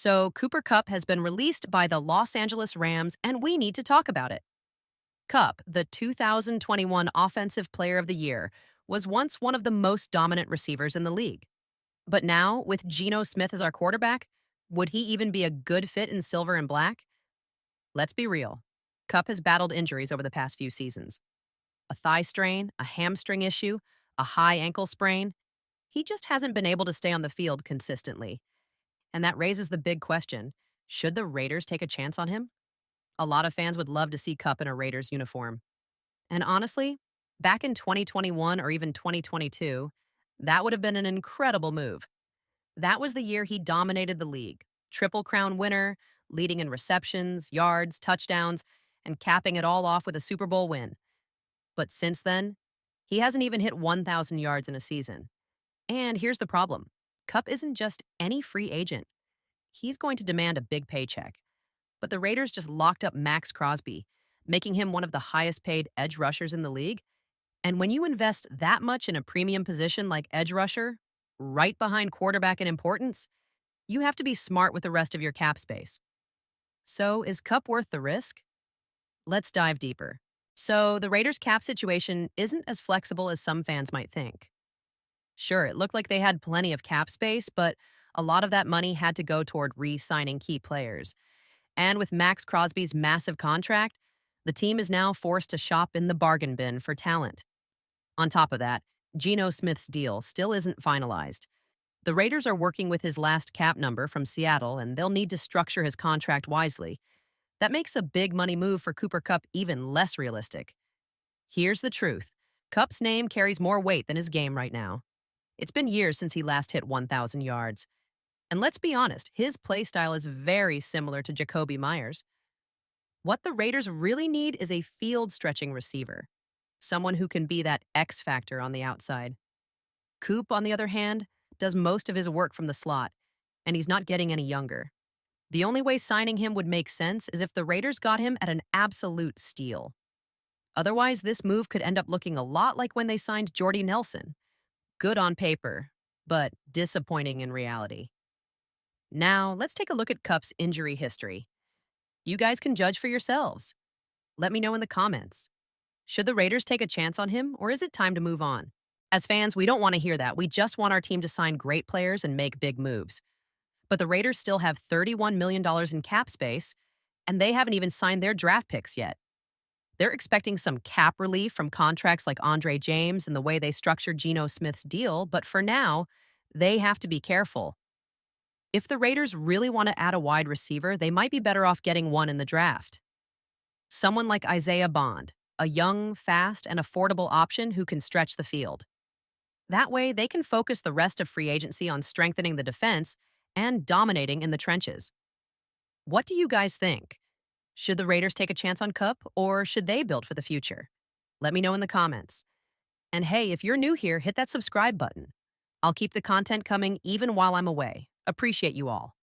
So, Cooper Kupp has been released by the Los Angeles Rams, and we need to talk about it. Kupp, the 2021 Offensive Player of the Year, was once one of the most dominant receivers in the league. But now, with Geno Smith as our quarterback, would he even be a good fit in silver and black? Let's be real. Kupp has battled injuries over the past few seasons: a thigh strain, a hamstring issue, a high ankle sprain. He just hasn't been able to stay on the field consistently. And that raises the big question: should the Raiders take a chance on him? A lot of fans would love to see Kupp in a Raiders uniform. And honestly, back in 2021 or even 2022, that would have been an incredible move. That was the year he dominated the league. Triple Crown winner, leading in receptions, yards, touchdowns, and capping it all off with a Super Bowl win. But since then, he hasn't even hit 1,000 yards in a season. And here's the problem: Kupp isn't just any free agent. He's going to demand a big paycheck. But the Raiders just locked up Max Crosby, making him one of the highest paid edge rushers in the league. And when you invest that much in a premium position like edge rusher, right behind quarterback in importance, you have to be smart with the rest of your cap space. So, is Kupp worth the risk? Let's dive deeper. So, the Raiders' cap situation isn't as flexible as some fans might think. Sure, it looked like they had plenty of cap space, but a lot of that money had to go toward re signing key players. And with Max Crosby's massive contract, the team is now forced to shop in the bargain bin for talent. On top of that, Geno Smith's deal still isn't finalized. The Raiders are working with his last cap number from Seattle, and they'll need to structure his contract wisely. That makes a big money move for Cooper Kupp even less realistic. Here's the truth: Kupp's name carries more weight than his game right now. It's been years since he last hit 1,000 yards. And let's be honest, his play style is very similar to Jacoby Myers. What the Raiders really need is a field-stretching receiver, someone who can be that X factor on the outside. Coop, on the other hand, does most of his work from the slot, and he's not getting any younger. The only way signing him would make sense is if the Raiders got him at an absolute steal. Otherwise, this move could end up looking a lot like when they signed Jordy Nelson. Good on paper, but disappointing in reality. Now, let's take a look at Kupp's injury history. You guys can judge for yourselves. Let me know in the comments. Should the Raiders take a chance on him, or is it time to move on? As fans, we don't want to hear that. We just want our team to sign great players and make big moves. But the Raiders still have $31 million in cap space, and they haven't even signed their draft picks yet. They're expecting some cap relief from contracts like Andre James and the way they structured Geno Smith's deal, but for now, they have to be careful. If the Raiders really want to add a wide receiver, they might be better off getting one in the draft. Someone like Isaiah Bond, a young, fast, and affordable option who can stretch the field. That way, they can focus the rest of free agency on strengthening the defense and dominating in the trenches. What do you guys think? Should the Raiders take a chance on Kupp, or should they build for the future? Let me know in the comments. And hey, if you're new here, hit that subscribe button. I'll keep the content coming even while I'm away. Appreciate you all.